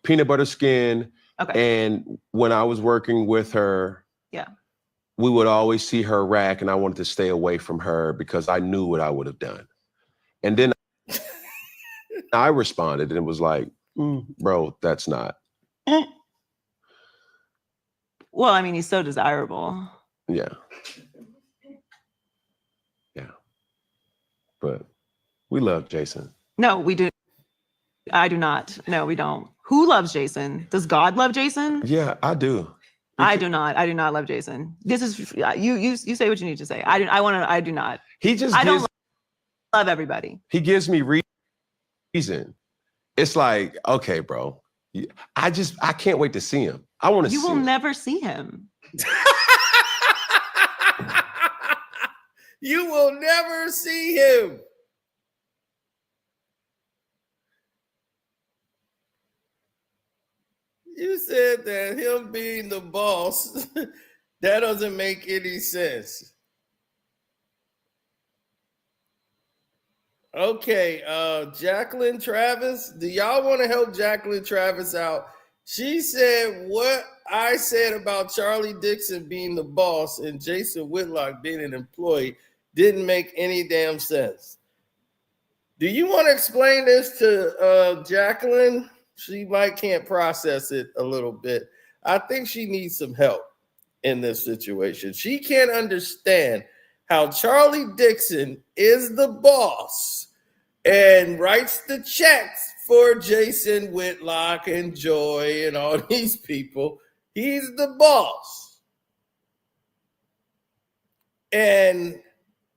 peanut butter skin. Okay. And when I was working with her, we would always see her rack, and I wanted to stay away from her because I knew what I would have done. And then I responded and it was like, bro, that's not. Well, I mean, he's so desirable. Yeah. But we love Jason. No, we do. I do not. No, we don't. Who loves Jason? Does God love Jason? Yeah, I do. I do not. I do not love Jason. This is you say what you need to say. I do not. He just I don't love everybody. He gives me reason. It's like, okay, bro. I can't wait to see him. I want to see him. You will never see him. You will never see him. You said that him being the boss, that doesn't make any sense. Okay, Jacqueline Travis, do y'all want to help Jacqueline Travis out? She said what I said about Charlie Dixon being the boss and Jason Whitlock being an employee didn't make any damn sense. Do you want to explain this to Jacqueline? She can't process it a little bit. I think she needs some help in this situation. She can't understand how Charlie Dixon is the boss and writes the checks for Jason Whitlock and Joy and all these people. He's the boss. And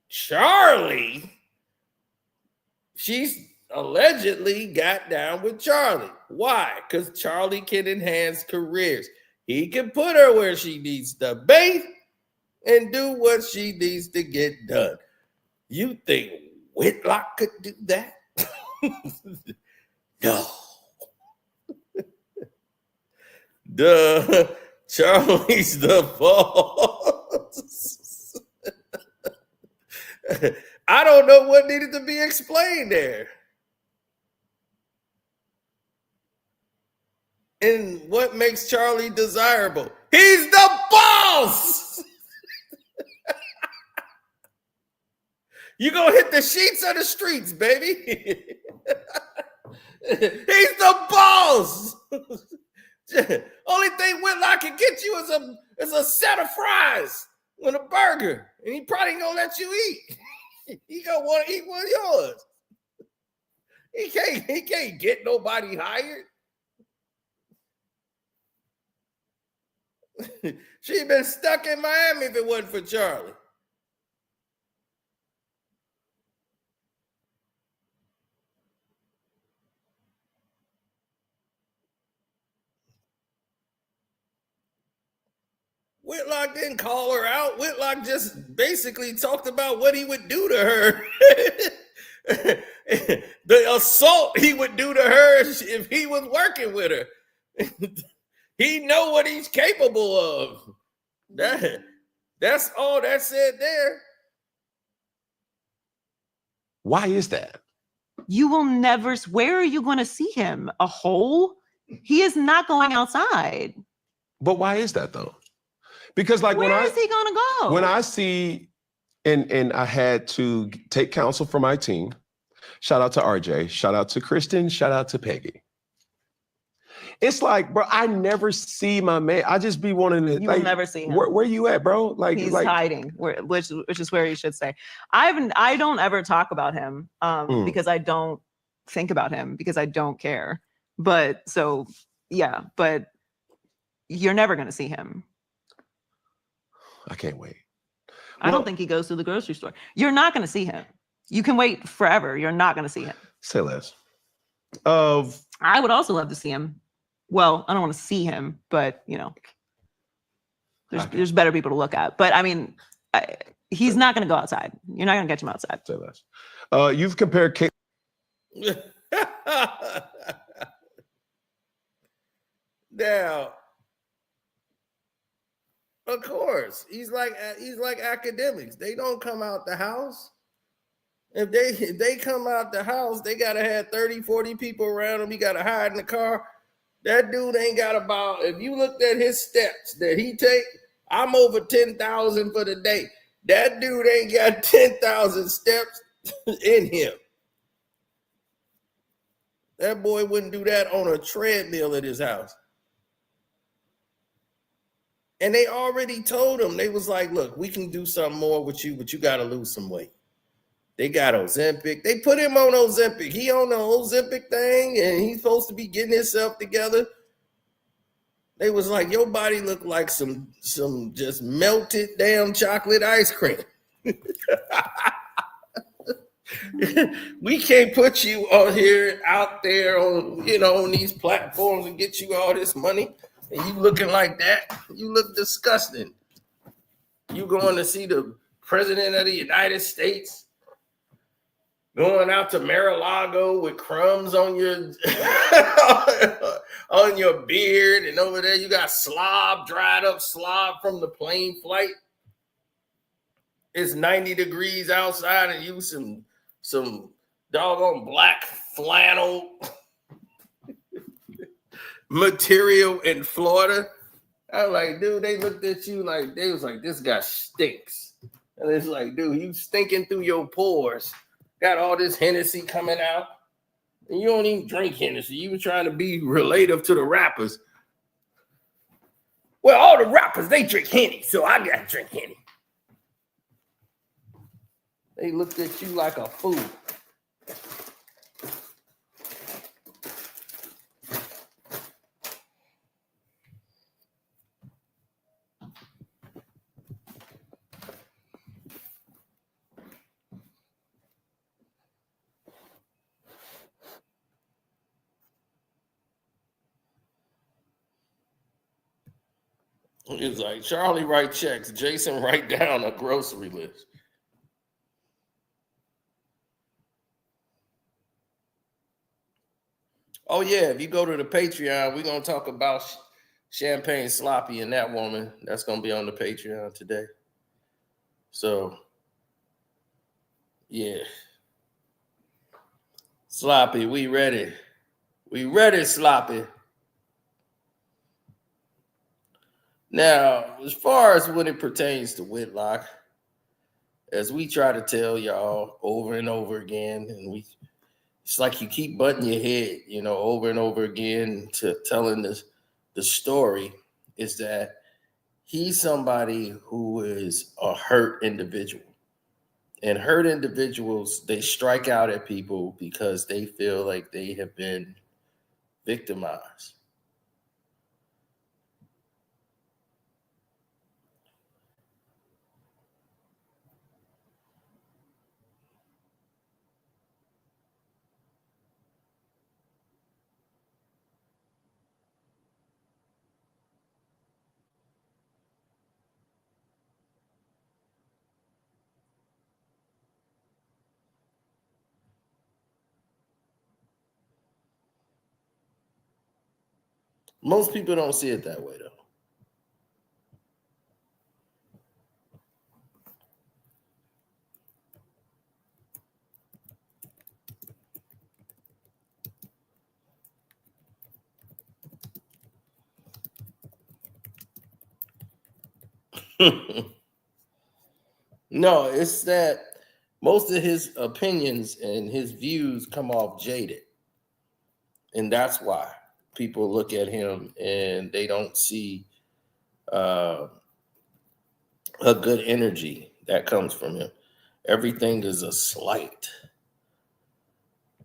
Charlie, she's allegedly got down with Charlie. Why? Because Charlie can enhance careers. He can put her where she needs to be and do what she needs to get done. You think Whitlock could do that? No. Duh. Charlie's the boss. I don't know what needed to be explained there. And what makes Charlie desirable? He's the boss. You gonna hit the sheets or the streets, baby. He's the boss. Only thing Whitlock can get you is a set of fries with a burger, and he probably ain't gonna let you eat. He gonna want to eat one of yours. He can't get nobody hired. She'd been stuck in Miami if it wasn't for Charlie. Whitlock didn't call her out. Whitlock just basically talked about what he would do to her. The assault he would do to her if he was working with her. He know what he's capable of. That's all that's said there. Why is that? You will never. Where are you going to see him? A hole? He is not going outside. But why is that though? Because like where is he going to go? When I see, and I had to take counsel from my team. Shout out to RJ. Shout out to Kristen. Shout out to Peggy. It's like, bro, I never see my man. I just be wanting to. You will never see him. Where you at, bro? Like he's hiding, which is where you should say. I don't ever talk about him because I don't think about him because I don't care. But so yeah, but you're never gonna see him. I can't wait. I don't think he goes to the grocery store. You're not gonna see him. You can wait forever. You're not gonna see him. Say less. I would also love to see him. Well, I don't want to see him, but you know, there's better people to look at. But I mean, he's not going to go outside. You're not going to catch him outside. Say less. You've compared Kate. Now, of course, he's like academics. They don't come out the house. If they come out the house, they got to have 30, 40 people around them. He got to hide in the car. That dude ain't got about, if you looked at his steps that he take, I'm over 10,000 for the day. That dude ain't got 10,000 steps in him. That boy wouldn't do that on a treadmill at his house. And they already told him, they was like, look, we can do something more with you, but you got to lose some weight. They got Ozempic. They put him on Ozempic. He on the Ozempic thing, and he's supposed to be getting himself together. They was like, your body look like some just melted damn chocolate ice cream. We can't put you out there on, on these platforms and get you all this money. And you looking like that, you look disgusting. You going to see the president of the United States, going out to Mar-a-Lago with crumbs on your on your beard, and over there you got dried up slob from the plane flight. It's 90 degrees outside, and you some doggone black flannel material in Florida. I was like, dude, they looked at you like, they was like, this guy stinks. And it's like, dude, you stinking through your pores. Got all this Hennessy coming out. And you don't even drink Hennessy. You were trying to be relative to the rappers. Well, all the rappers, they drink Henny, so I got to drink Henny. They looked at you like a fool. It's like Charlie write checks, Jason write down a grocery list. Oh yeah, if you go to the Patreon, we're gonna talk about Champagne Sloppy and that woman. That's gonna be on the Patreon today. So yeah. Sloppy, we ready. We ready, Sloppy. Now, as far as when it pertains to Whitlock, as we try to tell y'all over and over again, and it's like you keep butting your head, over and over again to telling the story, is that he's somebody who is a hurt individual. And hurt individuals, they strike out at people because they feel like they have been victimized. Most people don't see it that way, though. No, it's that most of his opinions and his views come off jaded. And that's why people look at him and they don't see a good energy that comes from him. Everything is a slight.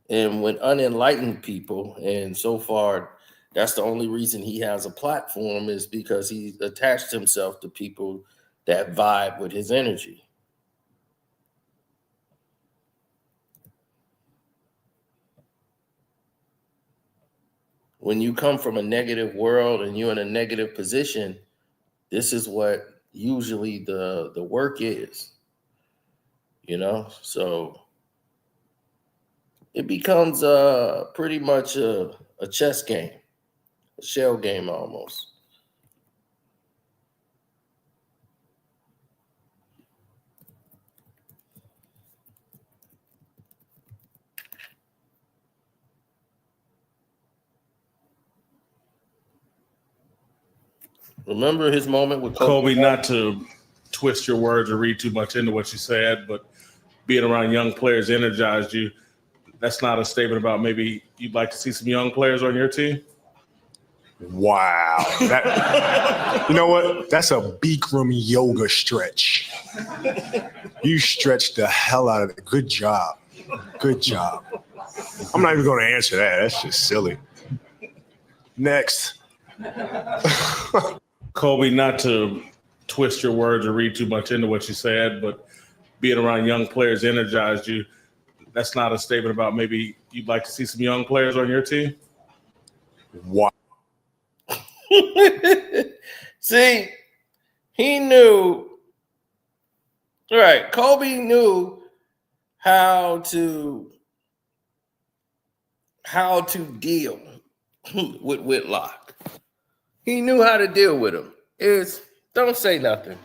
And when unenlightened people, and so far, that's the only reason he has a platform, is because he's attached himself to people that vibe with his energy. When you come from a negative world and you're in a negative position, this is what usually the work is, so it becomes pretty much a chess game, a shell game almost. Remember his moment with Kobe, not to twist your words or read too much into what you said, but being around young players energized you. that's not a statement about maybe you'd like to see some young players on your team? Wow. You know what? That's a Bikram yoga stretch. You stretched the hell out of it. Good job. Good job. I'm not even going to answer that. That's just silly. Next. Kobe, not to twist your words or read too much into what you said, but being around young players energized you. That's not a statement about maybe you'd like to see some young players on your team? Wow. See, he knew, right? Kobe knew how to deal with Whitlock. He knew how to deal with him. Don't say nothing.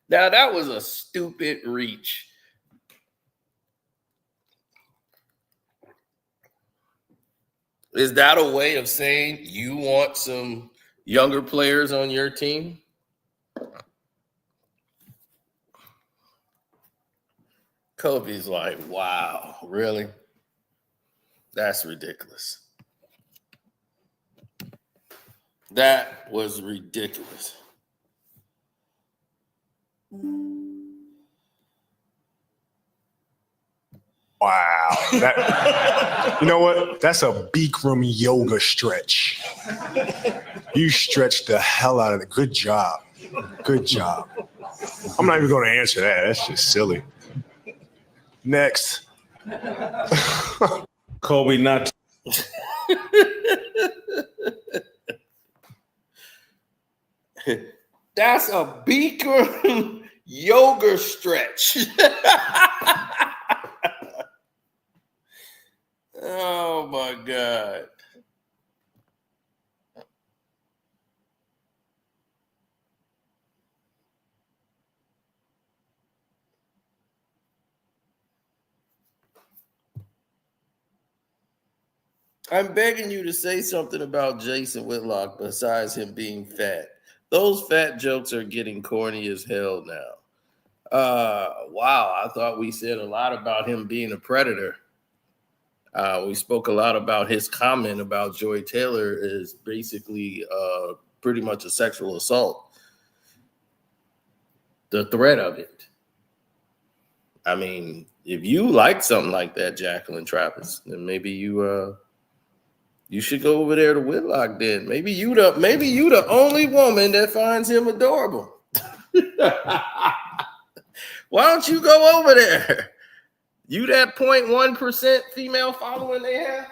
Now that was a stupid reach. Is that a way of saying you want some younger players on your team? Kobe's like, wow, really? That's ridiculous. That was ridiculous. Wow. You know what? That's a Bikram yoga stretch. You stretched the hell out of it. Good job. Good job. I'm not even going to answer that. That's just silly. Next. Kobe, not That's a Bikram yoga stretch. Oh my God. I'm begging you to say something about Jason Whitlock besides him being fat. Those fat jokes are getting corny as hell now. Wow, I thought we said a lot about him being a predator. We spoke a lot about his comment about Joy Taylor is basically pretty much a sexual assault. The threat of it. I mean, if you like something like that, Jacqueline Travis, then maybe you should go over there to Whitlock then. Maybe you the only woman that finds him adorable. Why don't you go over there? You that 0.1% female following they have?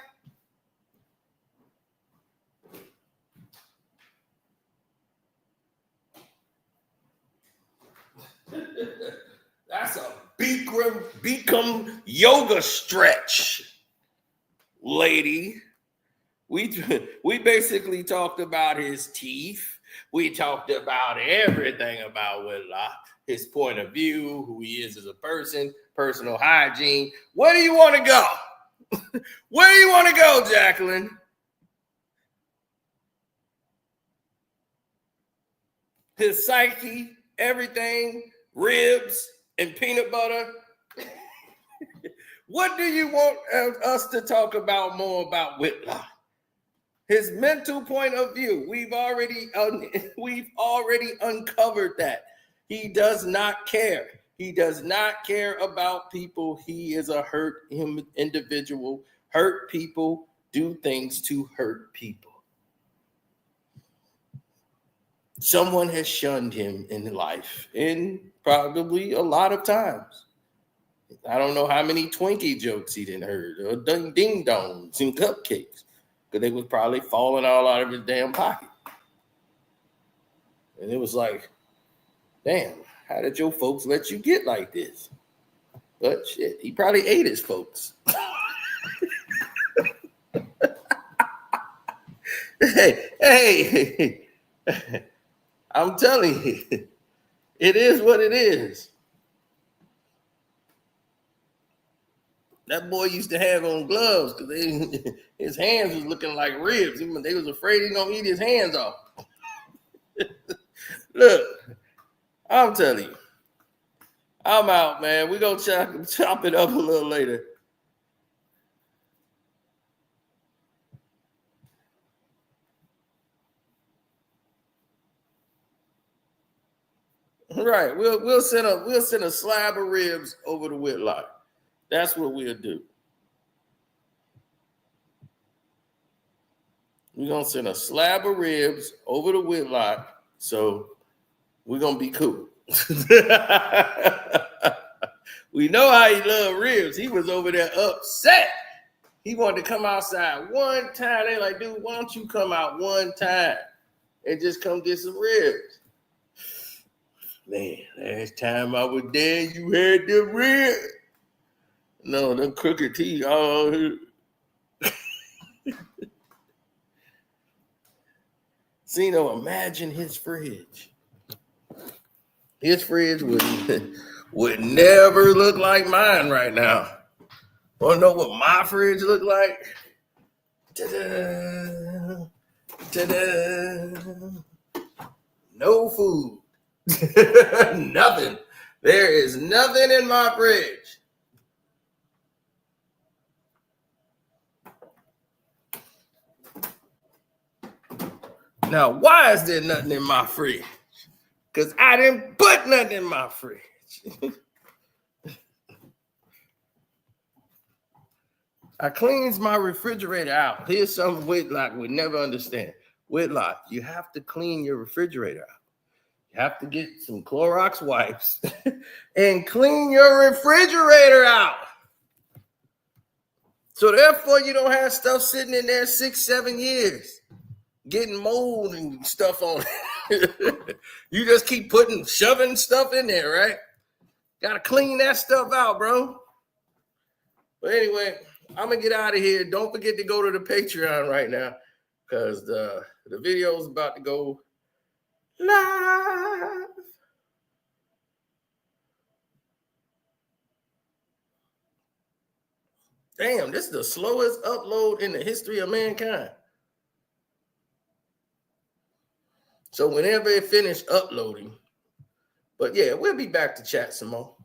That's a Bikram yoga stretch, lady. We basically talked about his teeth. We talked about everything about Whitlock, his point of view, who he is as a person, personal hygiene. Where do you want to go? Where do you want to go, Jacqueline? His psyche, everything, ribs and peanut butter. What do you want us to talk about more about Whitlock? His mental point of view. We've already uncovered that. He does not care. He does not care about people. He is a hurt individual. Hurt people do things to hurt people. Someone has shunned him in life, and probably a lot of times. I don't know how many Twinkie jokes he didn't heard, or ding-dongs and cupcakes, because they was probably falling all out of his damn pocket. And it was like, damn, how did your folks let you get like this? But shit, he probably ate his folks. Hey, I'm telling you, it is what it is. That boy used to have on gloves because his hands was looking like ribs. They was afraid he was gonna eat his hands off. Look, I'm telling you, I'm out, man. We gonna chop it up a little later. Right. We'll send a slab of ribs over to Whitlock. That's what we'll do. We're gonna send a slab of ribs over to Whitlock, so we're gonna be cool. We know how he loved ribs. He was over there upset. He wanted to come outside one time. They like, dude, why don't you come out one time and just come get some ribs? Man, last time I was there, you had the ribs. No, them crooked teeth. Oh, see, imagine his fridge. His fridge would never look like mine right now. Want to know what my fridge look like? Ta-da! Ta-da! No food. Nothing. There is nothing in my fridge. Now, why is there nothing in my fridge? Because I didn't put nothing in my fridge. I cleans my refrigerator out. Here's something Whitlock would never understand. Whitlock, you have to clean your refrigerator out. You have to get some Clorox wipes and clean your refrigerator out. So therefore, you don't have stuff sitting in there 6-7 years, getting mold and stuff on it. You just keep shoving stuff in there, right? Gotta clean that stuff out, bro. But anyway, I'm gonna get out of here. Don't forget to go to the Patreon right now, because the video is about to go live. Damn, this is the slowest upload in the history of mankind. So whenever it finished uploading, but yeah, we'll be back to chat some more.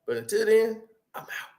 But until then, I'm out.